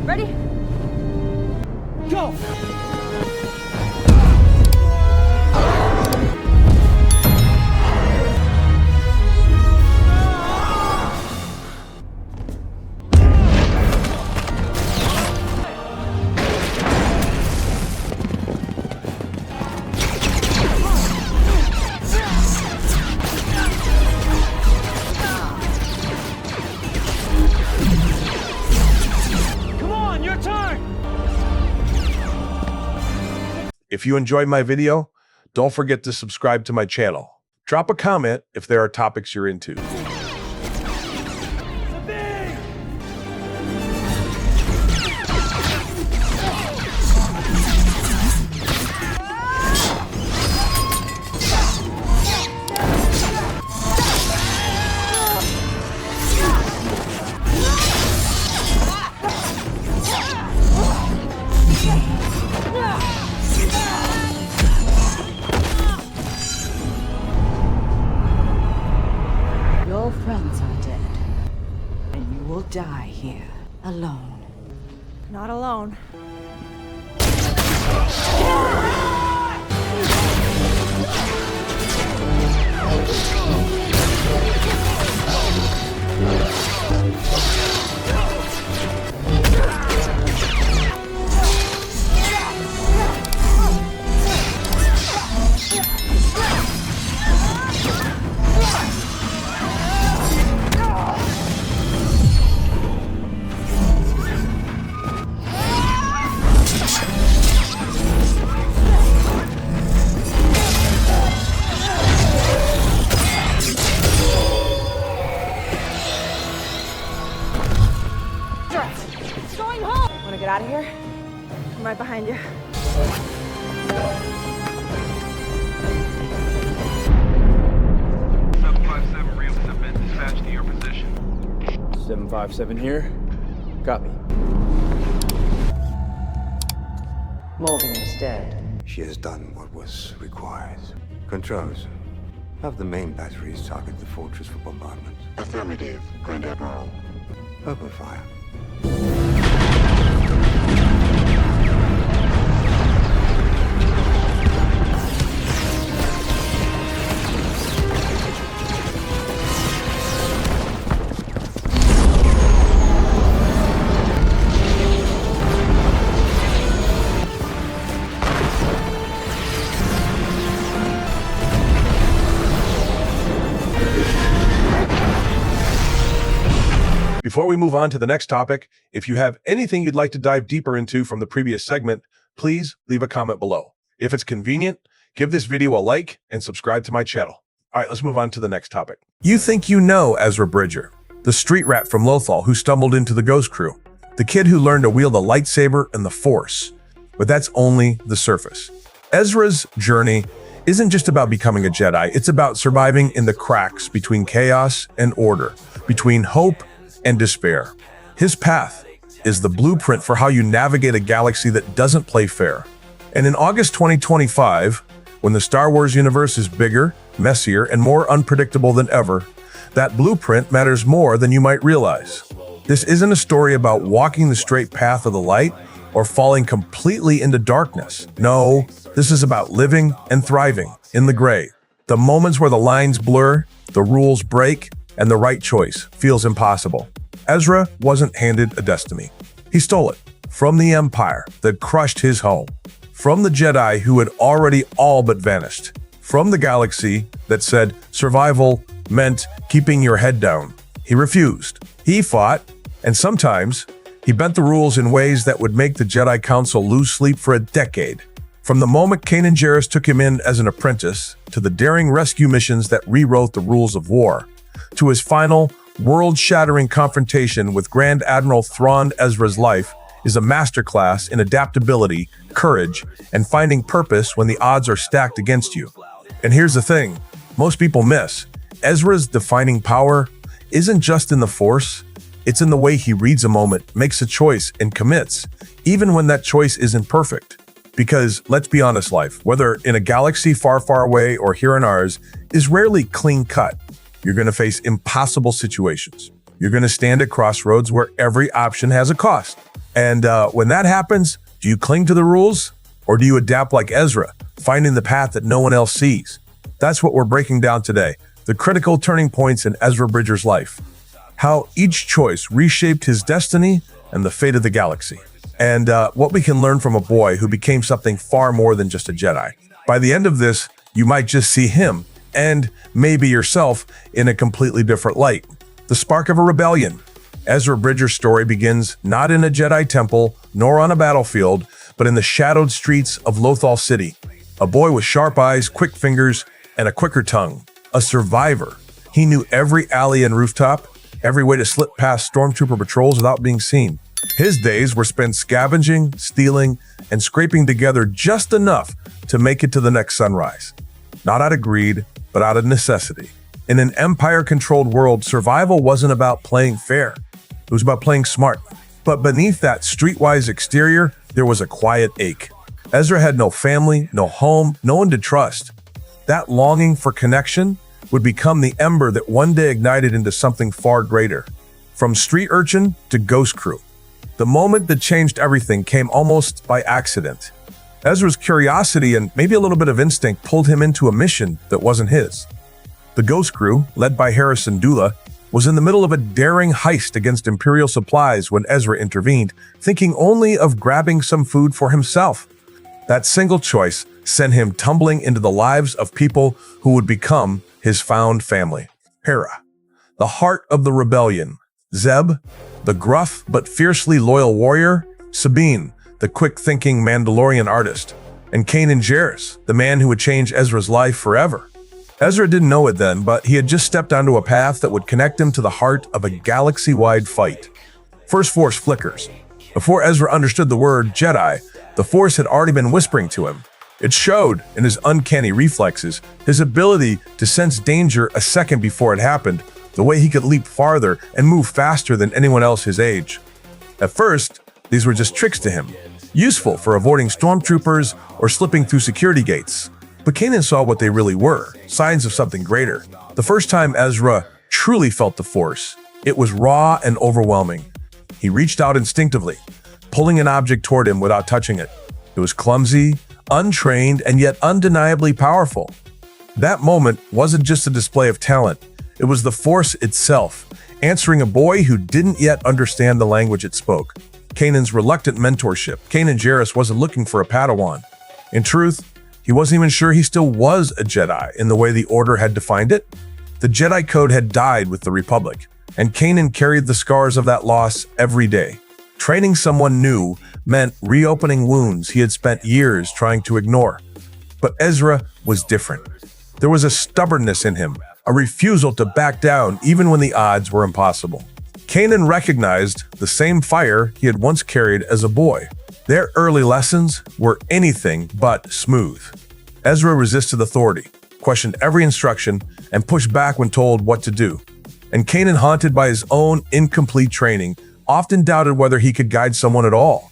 Ready? Go! If you enjoyed my video, don't forget to subscribe to my channel. Drop a comment if there are topics you're into. Your friends are dead, and you will die here, alone. Not alone. Going home! Wanna get out of here? I'm right behind you. 757 reels have been dispatched to your position. 757 here. Copy. Morgan is dead. She has done what was required. Controls, have the main batteries target the fortress for bombardment. Affirmative, Grand Admiral. Open fire. Before we move on to the next topic, if you have anything you'd like to dive deeper into from the previous segment, please leave a comment below. If it's convenient, give this video a like and subscribe to my channel. All right, let's move on to the next topic. You think you know Ezra Bridger, the street rat from Lothal who stumbled into the Ghost Crew, the kid who learned to wield a lightsaber and the Force. But that's only the surface. Ezra's journey isn't just about becoming a Jedi, it's about surviving in the cracks between chaos and order, between hope and despair. His path is the blueprint for how you navigate a galaxy that doesn't play fair. And in August 2025, when the Star Wars universe is bigger, messier, and more unpredictable than ever, that blueprint matters more than you might realize. This isn't a story about walking the straight path of the light or falling completely into darkness. No, this is about living and thriving in the gray. The moments where the lines blur, the rules break, and the right choice feels impossible. Ezra wasn't handed a destiny. He stole it from the Empire that crushed his home, from the Jedi who had already all but vanished, from the galaxy that said survival meant keeping your head down. He refused. He fought, and sometimes he bent the rules in ways that would make the Jedi Council lose sleep for a decade. From the moment Kanan Jarrus took him in as an apprentice, to the daring rescue missions that rewrote the rules of war, to his final, world-shattering confrontation with Grand Admiral Thrawn, Ezra's life is a masterclass in adaptability, courage, and finding purpose when the odds are stacked against you. And here's the thing most people miss. Ezra's defining power isn't just in the Force, it's in the way he reads a moment, makes a choice, and commits, even when that choice isn't perfect. Because, let's be honest, life, whether in a galaxy far, far away or here in ours, is rarely clean-cut. You're going to face impossible situations. You're going to stand at crossroads where every option has a cost. And when that happens, do you cling to the rules or do you adapt like Ezra, finding the path that no one else sees? That's what we're breaking down today. The critical turning points in Ezra Bridger's life. How each choice reshaped his destiny and the fate of the galaxy. And what we can learn from a boy who became something far more than just a Jedi. By the end of this, you might just see him, and maybe yourself, in a completely different light. The spark of a rebellion. Ezra Bridger's story begins not in a Jedi temple, nor on a battlefield, but in the shadowed streets of Lothal City. A boy with sharp eyes, quick fingers, and a quicker tongue. A survivor. He knew every alley and rooftop, every way to slip past stormtrooper patrols without being seen. His days were spent scavenging, stealing, and scraping together just enough to make it to the next sunrise. Not out of greed, but out of necessity. In an Empire-controlled world, survival wasn't about playing fair. It was about playing smart. But beneath that streetwise exterior, there was a quiet ache. Ezra had no family, no home, no one to trust. That longing for connection would become the ember that one day ignited into something far greater. From street urchin to ghost crew. The moment that changed everything came almost by accident. Ezra's curiosity and maybe a little bit of instinct pulled him into a mission that wasn't his. The ghost crew, led by Harrison Dula, was in the middle of a daring heist against Imperial supplies when Ezra intervened, thinking only of grabbing some food for himself. That single choice sent him tumbling into the lives of people who would become his found family. Hera, the heart of the rebellion. Zeb, the gruff but fiercely loyal warrior. Sabine, the quick-thinking Mandalorian artist. And Kanan, the man who would change Ezra's life forever. Ezra didn't know it then, but he had just stepped onto a path that would connect him to the heart of a galaxy-wide fight. First Force flickers. Before Ezra understood the word Jedi, the Force had already been whispering to him. It showed in his uncanny reflexes, his ability to sense danger a second before it happened, the way he could leap farther and move faster than anyone else his age. At first, these were just tricks to him, useful for avoiding stormtroopers or slipping through security gates. But Kanan saw what they really were, signs of something greater. The first time Ezra truly felt the Force, it was raw and overwhelming. He reached out instinctively, pulling an object toward him without touching it. It was clumsy, untrained, and yet undeniably powerful. That moment wasn't just a display of talent. It was the Force itself, answering a boy who didn't yet understand the language it spoke. Kanan's reluctant mentorship. Kanan Jarrus wasn't looking for a Padawan. In truth, he wasn't even sure he still was a Jedi in the way the Order had defined it. The Jedi Code had died with the Republic, and Kanan carried the scars of that loss every day. Training someone new meant reopening wounds he had spent years trying to ignore. But Ezra was different. There was a stubbornness in him, a refusal to back down even when the odds were impossible. Kanan recognized the same fire he had once carried as a boy. Their early lessons were anything but smooth. Ezra resisted authority, questioned every instruction, and pushed back when told what to do. And Kanan, haunted by his own incomplete training, often doubted whether he could guide someone at all.